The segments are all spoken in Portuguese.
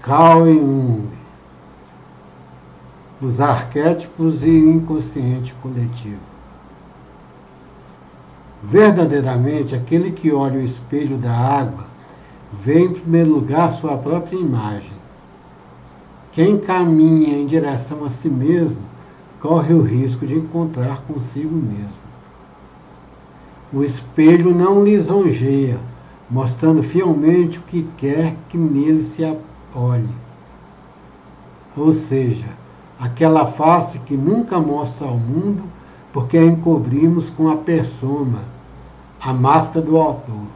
Carl Jung, os arquétipos e o inconsciente coletivo. Verdadeiramente, aquele que olha o espelho da água vê em primeiro lugar sua própria imagem. Quem caminha em direção a si mesmo corre o risco de encontrar consigo mesmo. O espelho não lisonjeia, mostrando fielmente o que quer que nele se olhe. Ou seja, aquela face que nunca mostra ao mundo porque a encobrimos com a persona, a máscara do autor.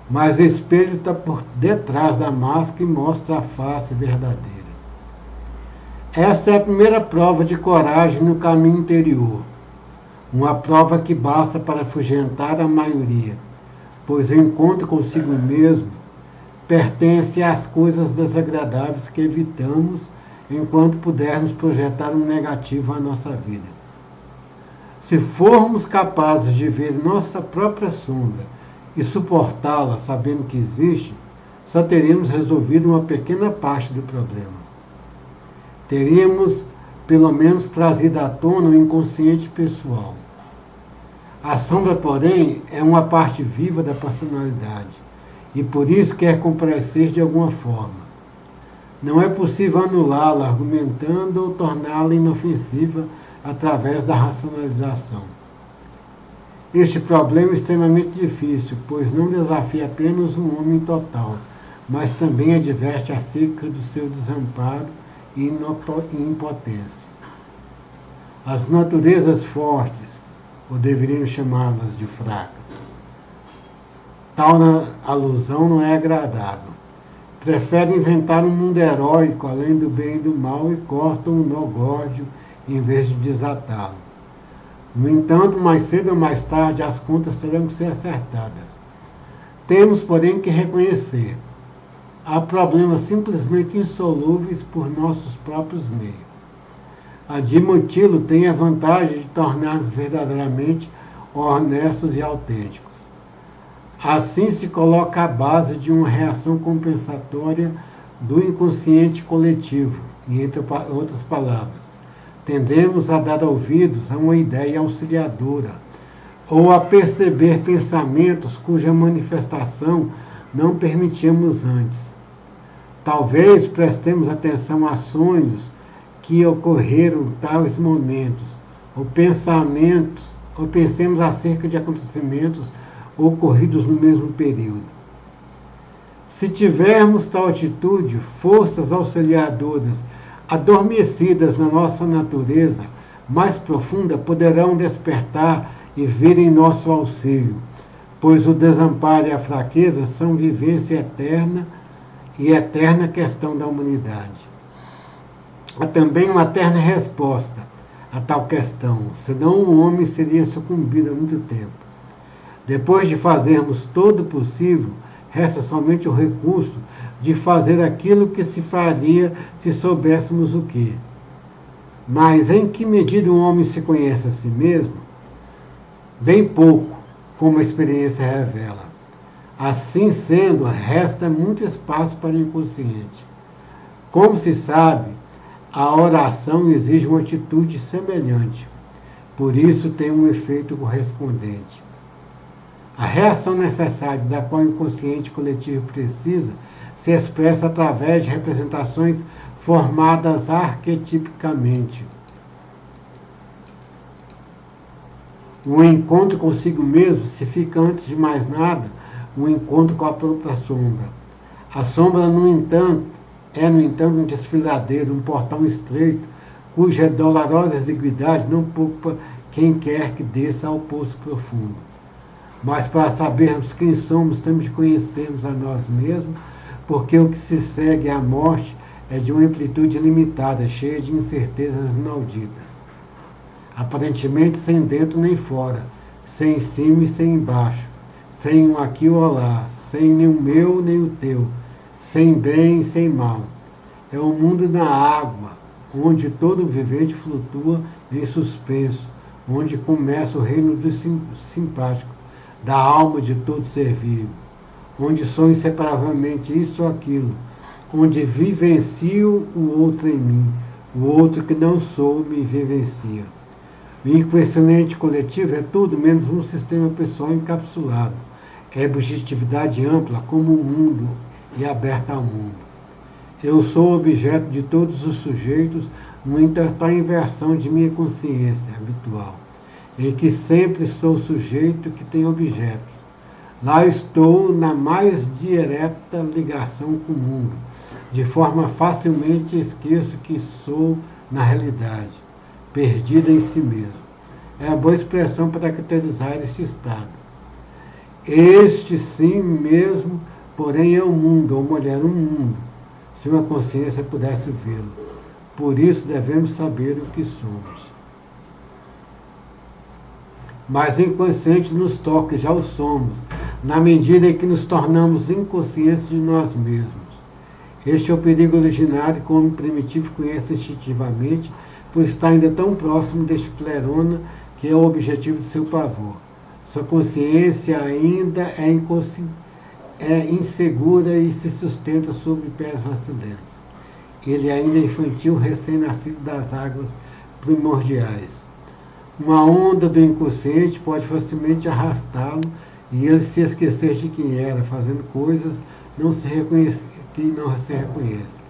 Mas o espelho está por detrás da máscara e mostra a face verdadeira. Esta é a primeira prova de coragem no caminho interior. Uma prova que basta para afugentar a maioria, pois o encontro consigo mesmo pertence às coisas desagradáveis que evitamos enquanto pudermos projetar um negativo à nossa vida. Se formos capazes de ver nossa própria sombra e suportá-la sabendo que existe, só teremos resolvido uma pequena parte do problema. Teríamos, pelo menos, trazido à tona o inconsciente pessoal. A sombra, porém, é uma parte viva da personalidade e por isso quer comparecer de alguma forma. Não é possível anulá-la argumentando ou torná-la inofensiva através da racionalização. Este problema é extremamente difícil, pois não desafia apenas um homem total, mas também adverte acerca do seu desamparo e impotência. As naturezas fortes, ou deveríamos chamá-las de fracas, tal alusão não é agradável. Preferem inventar um mundo heróico além do bem e do mal e cortam o nó górdio em vez de desatá-lo. No entanto, mais cedo ou mais tarde, as contas terão que ser acertadas. Temos, porém, que reconhecer: há problemas simplesmente insolúveis por nossos próprios meios. Admiti-lo tem a vantagem de tornar-nos verdadeiramente honestos e autênticos. Assim se coloca a base de uma reação compensatória do inconsciente coletivo, e entre outras palavras, tendemos a dar ouvidos a uma ideia auxiliadora, ou a perceber pensamentos cuja manifestação não permitíamos antes. Talvez prestemos atenção a sonhos que ocorreram em tais momentos, ou pensemos acerca de acontecimentos ocorridos no mesmo período. Se tivermos tal atitude, forças auxiliadoras adormecidas na nossa natureza mais profunda poderão despertar e vir em nosso auxílio, pois o desamparo e a fraqueza são vivência eterna e eterna questão da humanidade. Há também uma eterna resposta a tal questão, senão o homem seria sucumbido há muito tempo. Depois de fazermos todo o possível, resta somente o recurso de fazer aquilo que se faria se soubéssemos o que. Mas em que medida o homem se conhece a si mesmo? Bem pouco, como a experiência revela. Assim sendo, resta muito espaço para o inconsciente. Como se sabe, a oração exige uma atitude semelhante. Por isso tem um efeito correspondente. A reação necessária da qual o inconsciente coletivo precisa se expressa através de representações formadas arquetipicamente. O encontro consigo mesmo significa, antes de mais nada, um encontro com a própria sombra. A sombra, no entanto, um desfiladeiro, um portão estreito, cuja dolorosa exiguidade não poupa quem quer que desça ao poço profundo. Mas para sabermos quem somos, temos de conhecermos a nós mesmos, porque o que se segue à morte é de uma amplitude limitada, cheia de incertezas inauditas. Aparentemente sem dentro nem fora, sem cima e sem embaixo, sem um aqui ou lá, sem nem o meu nem o teu, sem bem e sem mal. É um mundo na água, onde todo vivente flutua em suspenso, onde começa o reino do simpático, da alma de todo ser vivo, onde são inseparavelmente isso ou aquilo, onde vivencio o outro em mim, o outro que não sou me vivencia. O inconsciente coletivo é tudo menos um sistema pessoal encapsulado. É objetividade ampla como o mundo e aberta ao mundo. Eu sou objeto de todos os sujeitos no total inversão de minha consciência habitual, em que sempre sou sujeito que tem objetos. Lá estou na mais direta ligação com o mundo, de forma facilmente esqueço que sou na realidade, perdida em si mesmo. É a boa expressão para caracterizar este estado. Este sim mesmo, porém é o mundo, ou mulher, um mundo, se uma consciência pudesse vê-lo. Por isso devemos saber o que somos. Mas o inconsciente nos toca, e já o somos, na medida em que nos tornamos inconscientes de nós mesmos. Este é o perigo originário que o homem primitivo conhece instintivamente, por estar ainda tão próximo deste pleroma que é o objetivo de seu pavor. Sua consciência ainda é insegura e se sustenta sobre pés vacilantes. Ele ainda é infantil, recém-nascido das águas primordiais. Uma onda do inconsciente pode facilmente arrastá-lo e ele se esquecer de quem era, fazendo coisas que não se reconhece.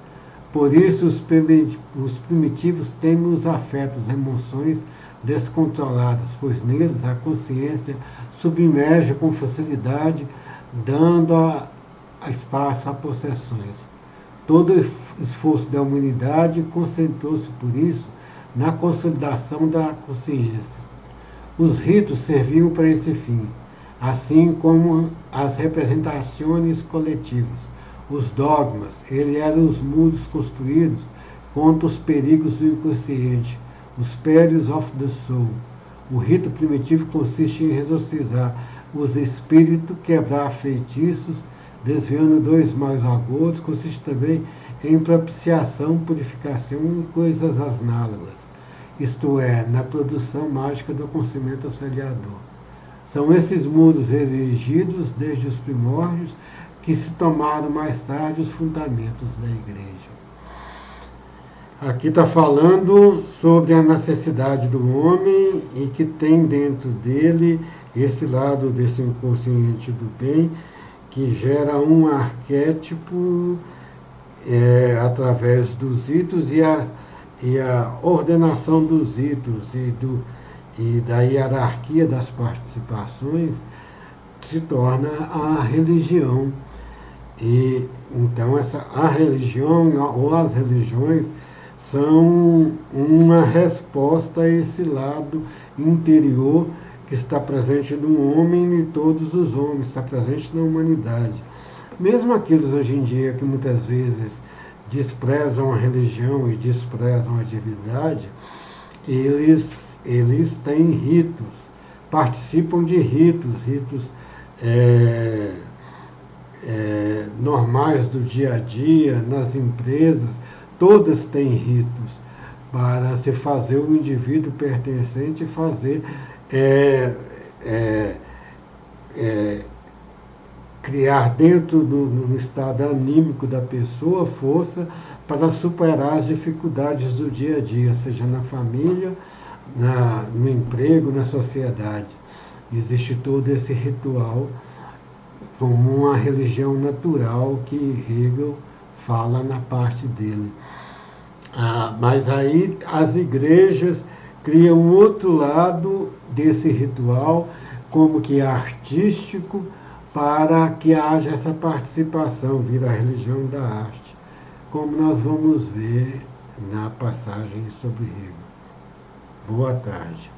Por isso, os primitivos temem os afetos, emoções descontroladas, pois neles a consciência submerge com facilidade, dando espaço a possessões. Todo o esforço da humanidade concentrou-se, por isso, na consolidação da consciência. Os ritos serviam para esse fim, assim como as representações coletivas. Os dogmas, eles eram os muros construídos contra os perigos do inconsciente, os perils of the soul. O rito primitivo consiste em exorcizar os espíritos, quebrar feitiços, desviando dois maus agudos, consiste também em propiciação, purificação e coisas análogas, isto é, na produção mágica do conhecimento auxiliador. São esses muros erigidos desde os primórdios que se tomaram mais tarde os fundamentos da igreja. Aqui está falando sobre a necessidade do homem e que tem dentro dele esse lado desse inconsciente do bem que gera um arquétipo através dos ritos e a ordenação dos ritos e da hierarquia das participações se torna a religião. E então a religião ou as religiões são uma resposta a esse lado interior que está presente no homem e em todos os homens, está presente na humanidade. Mesmo aqueles hoje em dia que muitas vezes desprezam a religião e desprezam a divindade, eles têm ritos, participam de ritos normais do dia a dia, nas empresas, todas têm ritos para se fazer o indivíduo pertencente e fazer criar dentro no estado anímico da pessoa força para superar as dificuldades do dia a dia, seja na família, no emprego, na sociedade. Existe todo esse ritual como uma religião natural que Hegel fala na parte dele. Mas aí as igrejas criam um outro lado desse ritual, como que artístico, para que haja essa participação, vira a religião da arte, como nós vamos ver na passagem sobre Hegel. Boa tarde.